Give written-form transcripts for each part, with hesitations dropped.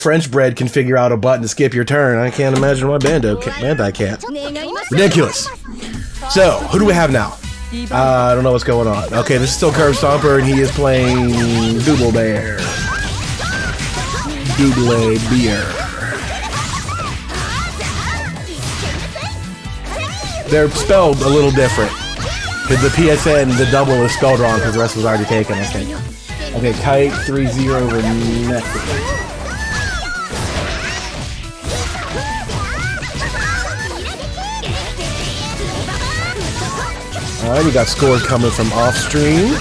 French bread can figure out a button to skip your turn. I can't imagine why Bandai can't. Ridiculous. So, who do we have now? I don't know what's going on. Okay, this is still Kirbstomper, and he is playing Doublebear. Doublebear. They're spelled a little different. Because the PSN, the double is spelled wrong because the rest was already taken, I think. Okay, Kite 3-0 over Mika. Alright, we got scores coming from off stream.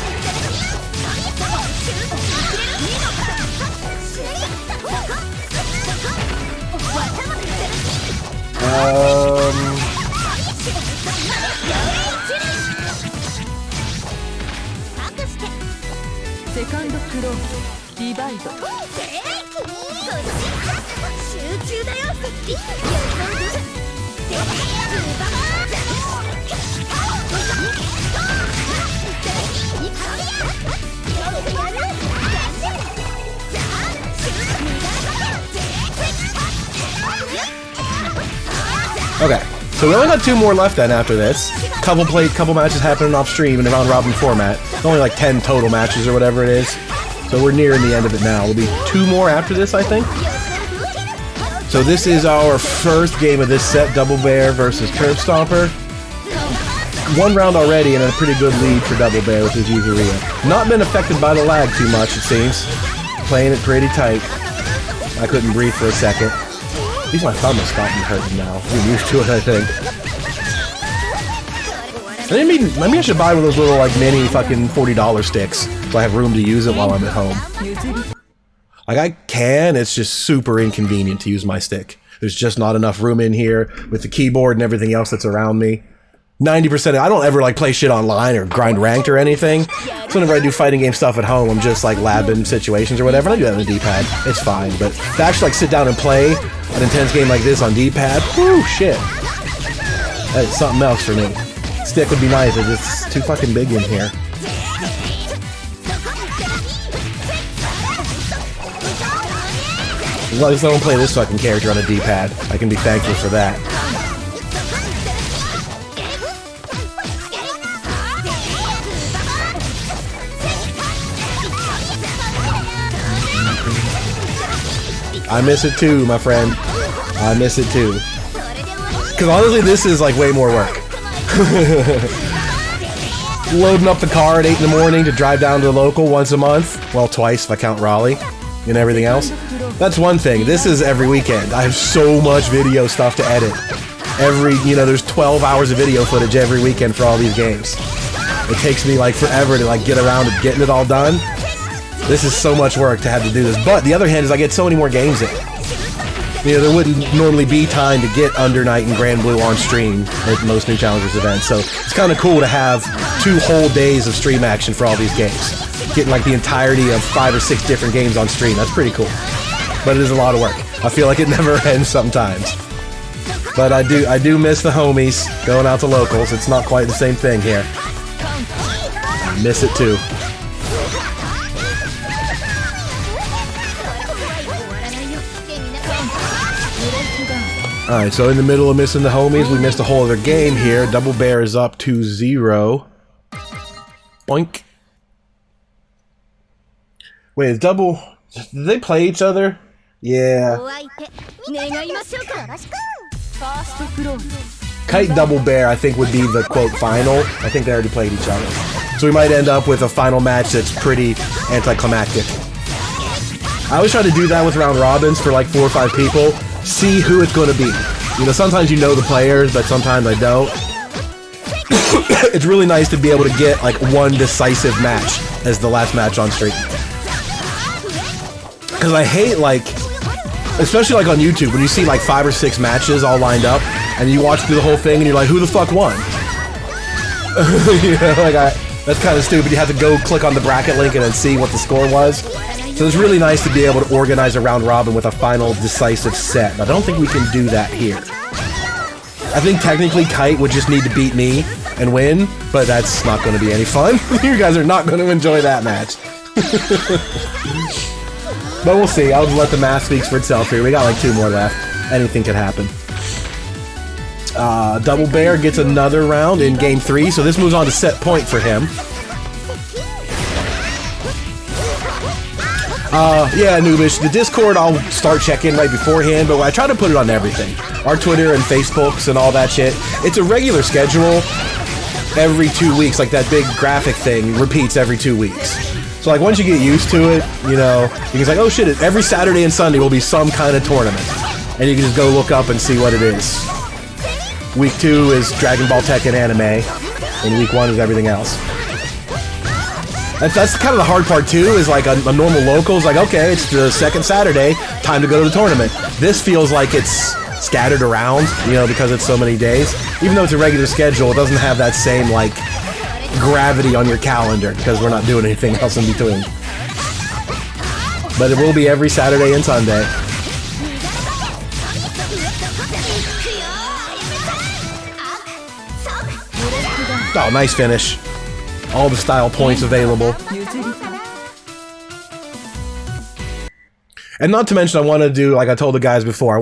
Okay, so we only got 2 more left then after this. Couple matches happening off stream in a round robin format. Only like 10 total matches or whatever it is. So we're nearing the end of it now. There'll be 2 more after this, I think. So this is our first game of this set, Doublebear versus Kirbstomper. 1 round already and a pretty good lead for Doublebear with his Yuzuriha. Not been affected by the lag too much, it seems. Playing it pretty tight. I couldn't breathe for a second. At least my thumb is stopping hurting now. I'm used to it, I think. Maybe I should buy one of those little, like, mini fucking $40 sticks so I have room to use it while I'm at home. Like, I can, it's just super inconvenient to use my stick. There's just not enough room in here with the keyboard and everything else that's around me. 90% I don't ever, like, play shit online or grind ranked or anything. So whenever I do fighting game stuff at home, I'm just, like, labbing situations or whatever, and I do that on the D-pad. It's fine, but to actually, like, sit down and play an intense game like this on D-pad, whoo, shit. That's something else for me. Stick would be nice, it's too fucking big in here. As long as I don't play this fucking character on a D-pad, I can be thankful for that. I miss it too, my friend. I miss it too. Because honestly, this is like way more work. Loading up the car at 8 in the morning to drive down to the local once a month. Well, twice if I count Raleigh and everything else. That's one thing. This is every weekend. I have so much video stuff to edit. There's 12 hours of video footage every weekend for all these games. It takes me like forever to like get around to getting it all done. This is so much work to have to do this. But the other hand is I get so many more games in. There wouldn't normally be time to get Under Night and Grand Blue on stream at most New Challengers events. So it's kind of cool to have 2 whole days of stream action for all these games. Getting like the entirety of 5 or 6 different games on stream. That's pretty cool. But it is a lot of work. I feel like it never ends sometimes. But I do miss the homies going out to locals. It's not quite the same thing here. I miss it too. Alright, so in the middle of missing the homies, we missed a whole other game here. Doublebear is up 2-0. Boink. Wait, did they play each other? Yeah. Kite Doublebear, I think, would be the, quote, final. I think they already played each other. So we might end up with a final match that's pretty anticlimactic. I always try to do that with round robins for like 4 or 5 people. See who it's going to be. Sometimes you know the players, but sometimes I don't. It's really nice to be able to get like one decisive match as the last match on stream. Because I hate like, especially like on YouTube, when you see like 5 or 6 matches all lined up, and you watch through the whole thing, and you're like, who the fuck won? That's kind of stupid. You have to go click on the bracket link and then see what the score was. So it's really nice to be able to organize a round robin with a final decisive set. But I don't think we can do that here. I think technically Kite would just need to beat me and win, but that's not going to be any fun. You guys are not going to enjoy that match. But we'll see. I'll just let the math speak for itself here. We got like 2 more left. Anything could happen. Doublebear gets another round in game 3, so this moves on to set point for him. Yeah, Noobish, the Discord I'll start checking right beforehand, but I try to put it on everything. Our Twitter and Facebooks and all that shit. It's a regular schedule every 2 weeks, like that big graphic thing repeats every 2 weeks. So like once you get used to it, you know, you can say, oh shit, every Saturday and Sunday will be some kind of tournament. And you can just go look up and see what it is. Week 2 is Dragon Ball Tekken anime, and week 1 is everything else. That's kind of the hard part too, is like a normal local is like, okay, it's the second Saturday, time to go to the tournament. This feels like it's scattered around, you know, because it's so many days. Even though it's a regular schedule, it doesn't have that same, like, gravity on your calendar, because we're not doing anything else in between. But it will be every Saturday and Sunday. Oh, nice finish. All the style points available. And not to mention, I want to do, like I told the guys before,